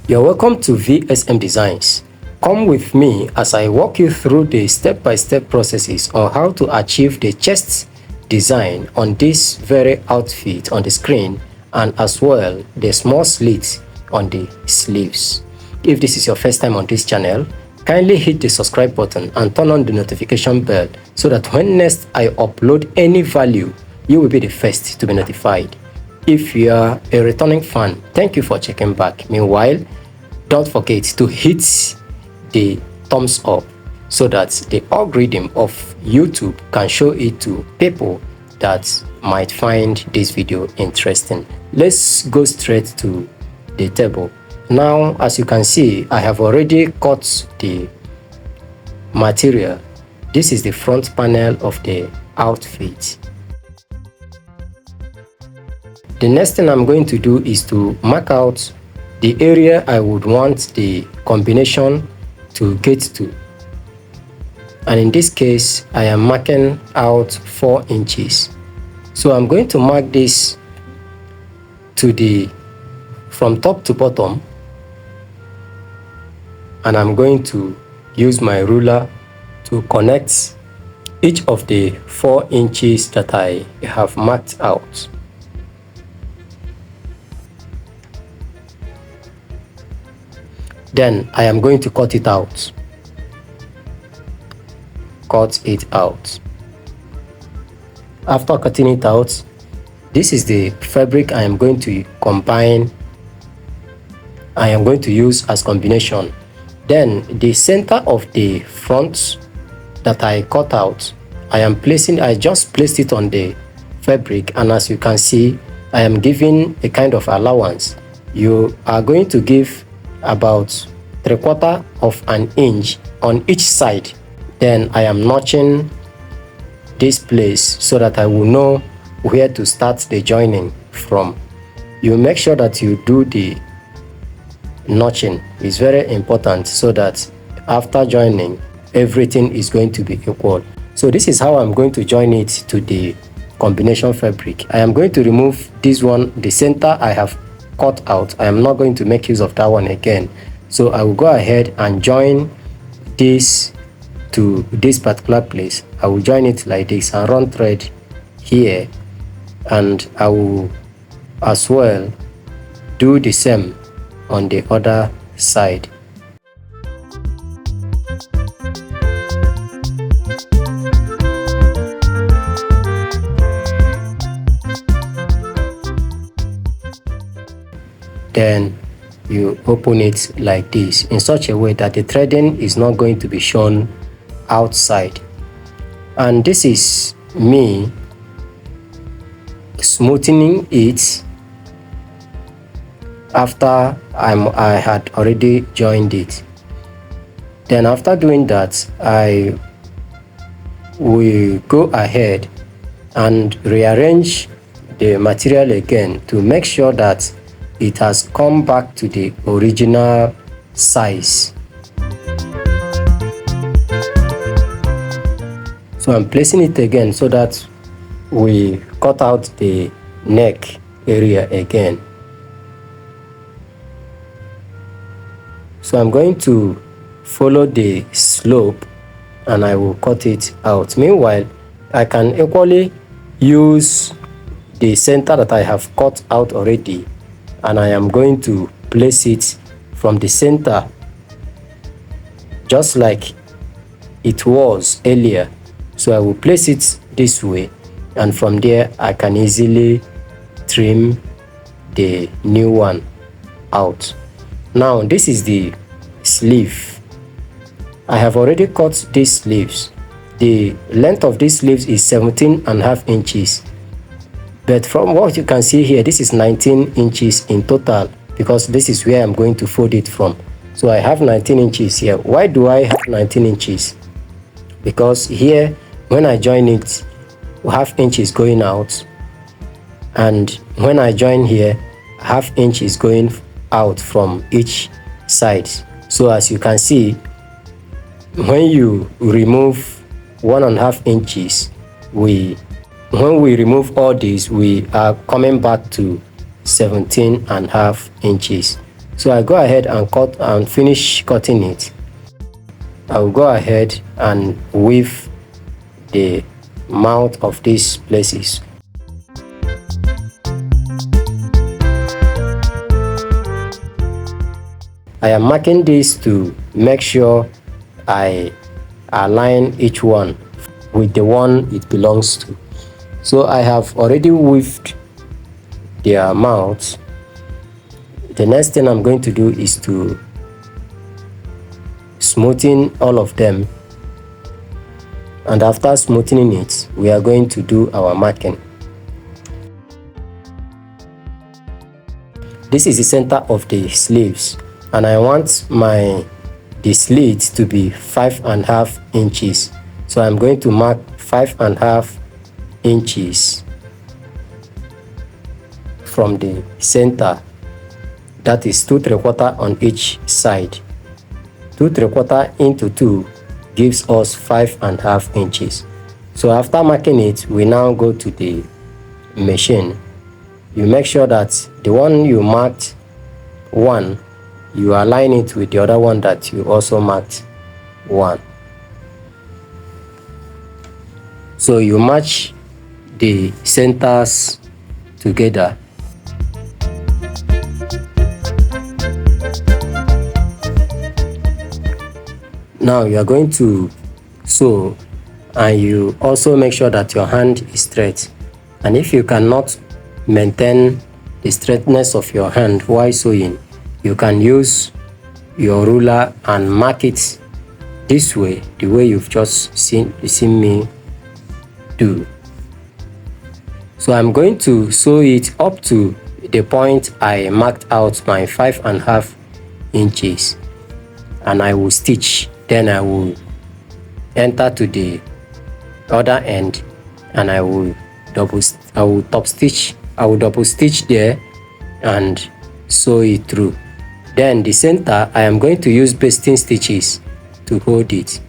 You're welcome to Vsmdesigns. Come with me as I walk you through the step-by-step processes on how to achieve the chest design on this very outfit on the screen, and as well the small slits on the sleeves. If this is your first time on this channel, kindly hit the subscribe button and turn on the notification bell so that when next I upload any value, you will be the first to be notified. If you are a returning fan, thank you for checking back. Meanwhile, don't forget to hit the thumbs up so that the algorithm of YouTube can show it to people that might find this video interesting. Let's go straight to the table. Now, as you can see, I have already cut the material. This is the front panel of the outfit. The next thing I'm going to do is to mark out the area I would want the combination to get to. And in this case, I am marking out 4 inches. So I'm going to mark this from top to bottom, and I'm going to use my ruler to connect each of the 4 inches that I have marked out. Then I am going to cut it out. Cut it out. After cutting it out, this is the fabric I am going to combine. I am going to use as combination. Then the center of the front that I cut out, I just placed it on the fabric, and as you can see, I am giving a kind of allowance. You are going to give about 3/4 of an inch on each side. Then I am notching this place so that I will know where to start the joining from. You make sure that you do the notching. It's very important so that after joining, everything is going to be equal. So this is how I'm going to join it to the combination fabric. I am going to remove this one, the center I have cut out. I am not going to make use of that one again. So I will go ahead and join this to this particular place. I will join it like this and run thread here, and I will as well do the same on the other side. Then you open it like this in such a way that the threading is not going to be shown outside. And this is me smoothing it after I had already joined it. Then after doing that, I will go ahead and rearrange the material again to make sure that it has come back to the original size. So I'm placing it again so that we cut out the neck area again. So I'm going to follow the slope and I will cut it out. Meanwhile, I can equally use the center that I have cut out already, and I am going to place it from the center just like it was earlier. So I will place it this way, and from there I can easily trim the new one out. Now this is the sleeve. I have already cut these sleeves. The length of these sleeves is 17.5 inches. But from what you can see here, this is 19 inches in total, because this is where I'm going to fold it from. So I have 19 inches here. Why do I have 19 inches? Because here, when I join it, ½ inch is going out, and when I join here, ½ inch is going out from each side. So as you can see, when you remove 1.5 inches, when we remove all these, we are coming back to 17.5 inches. So I go ahead and cut and finish cutting it. I will go ahead and weave the mouth of these places. I am marking this to make sure I align each one with the one it belongs to. So I have already weaved their mouths. The next thing I'm going to do is to smoothen all of them, and after smoothing it, we are going to do our marking. This is the center of the sleeves, and I want the slits to be 5.5 inches. So I'm going to mark 5.5 inches from the center. That is 2 3/4 on each side. 2 3/4 into 2 gives us 5.5 inches. So after marking it, we now go to the machine. You make sure that the one you marked one, you align it with the other one that you also marked 1. So you match the centers together. Now you are going to sew, and you also make sure that your hand is straight. And if you cannot maintain the straightness of your hand while sewing, you can use your ruler and mark it this way, the way you've just seen me do. So I'm going to sew it up to the point I marked out my 5.5 inches, and I will stitch. Then I will enter to the other end, and I will double stitch there and sew it through. Then the center, I am going to use basting stitches to hold it.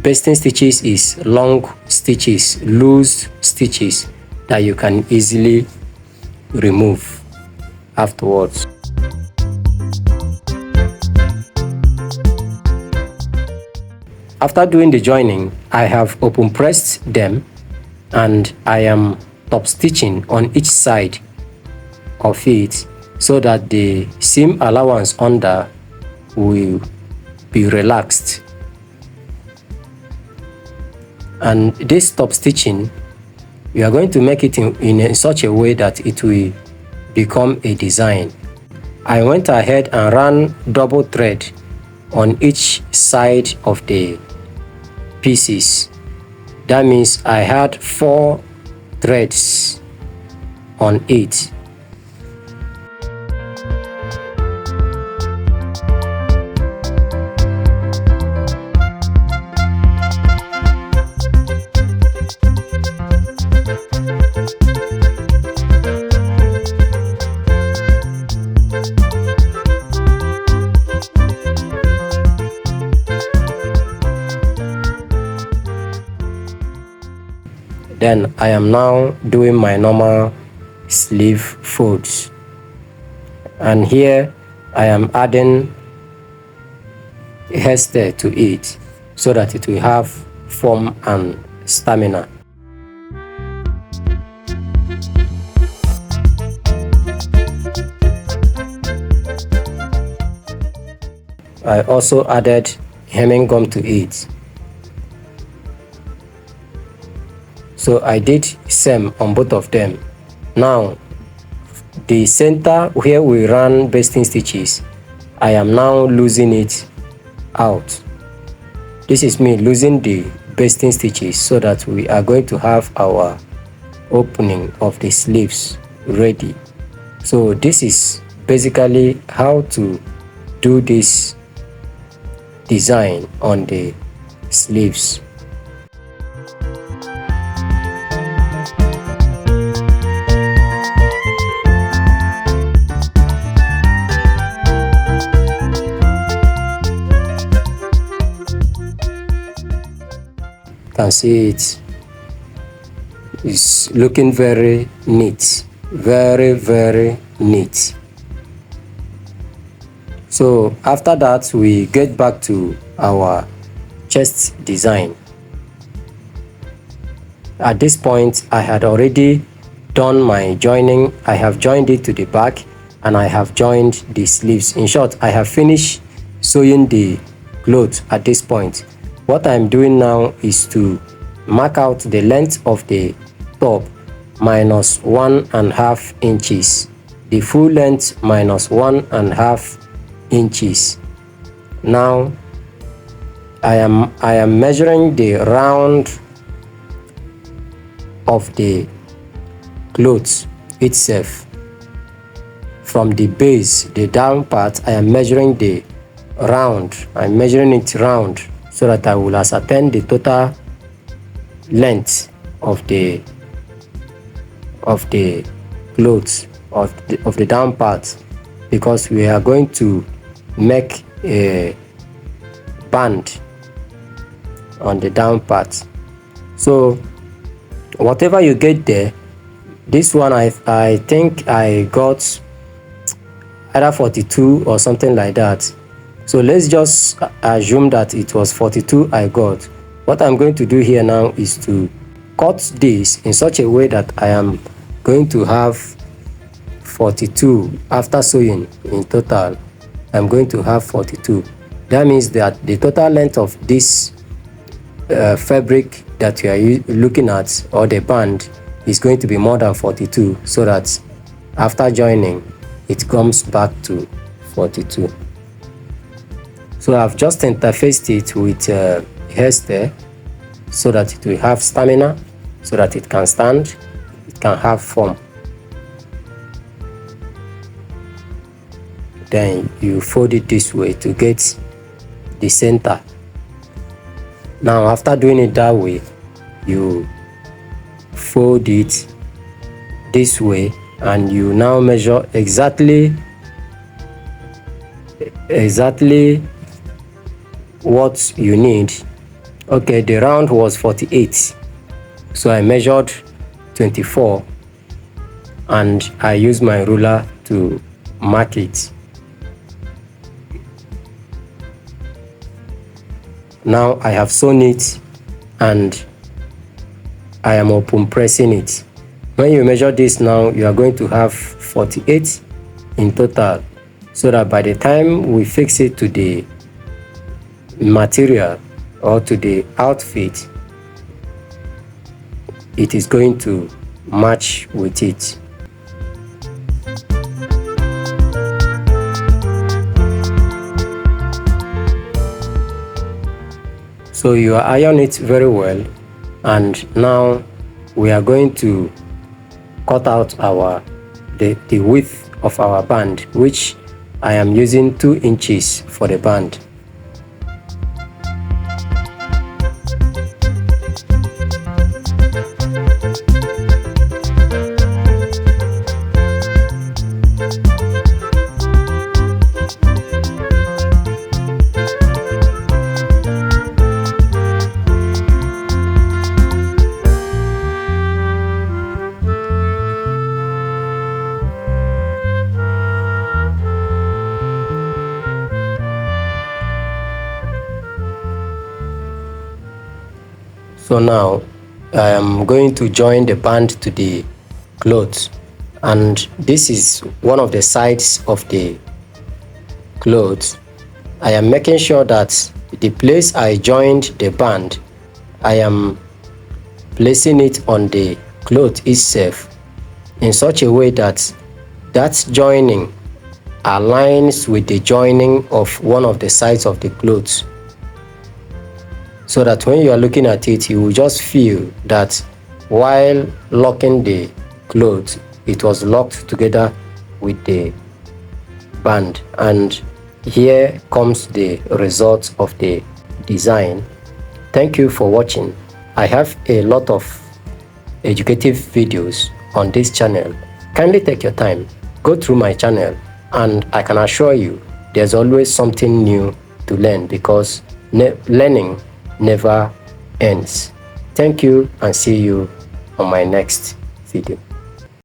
Basting stitches is long stitches, loose stitches that you can easily remove afterwards. After doing the joining, I have open pressed them, and I am top stitching on each side of it so that the seam allowance under will be relaxed. And this top stitching, we are going to make it in such a way that it will become a design. I went ahead and ran double thread on each side of the pieces. That means I had 4 threads on it. Then I am now doing my normal sleeve folds, and here I am adding a hairstyle to it so that it will have form and stamina. I also added hemming gum to it. So I did same on both of them. Now the center where we ran basting stitches, I am now losing it out. This is me losing the basting stitches so that we are going to have our opening of the sleeves ready. So this is basically how to do this design on the sleeves. Can see it is looking very neat, very neat. So after that, we get back to our chest design. At this point, I had already done my joining. I have joined it to the back and I have joined the sleeves. In short, I have finished sewing the clothes at this point. What I'm doing now is to mark out the length of the top minus 1.5 inches, the full length minus 1.5 inches. Now I am measuring the round of the clothes itself. From the base, the down part, I am measuring the round. I'm measuring it round so that I will ascertain the total length of the clothes of the down part, because we are going to make a band on the down part. So whatever you get there, this one I think I got either 42 or something like that. So let's just assume that it was 42 I got. What I'm going to do here now is to cut this in such a way that I am going to have 42 after sewing. In total, I'm going to have 42. That means that the total length of this fabric that we are looking at, or the band, is going to be more than 42, so that after joining it comes back to 42. So I've just interfaced it with hairstyle so that it will have stamina, so that it can stand, it can have form. Then you fold it this way to get the center. Now after doing it that way, you fold it this way and you now measure exactly what you need. Okay, the round was 48, so I measured 24 and I used my ruler to mark it. Now I have sewn it and I am open pressing it. When you measure this now, you are going to have 48 in total, so that by the time we fix it to the material or to the outfit, it is going to match with it. So you iron it very well, and now we are going to cut out the width of our band, which I am using 2 inches for the band. So now I am going to join the band to the clothes, and this is one of the sides of the clothes. I am making sure that the place I joined the band, I am placing it on the cloth itself in such a way that that joining aligns with the joining of one of the sides of the clothes, so that when you are looking at it, you will just feel that while locking the clothes, it was locked together with the band. And here comes the result of the design. Thank you for watching. I have a lot of educative videos on this channel. Kindly take your time, go through my channel, and I can assure you there's always something new to learn, because learning never ends. Thank you, and see you on my next video.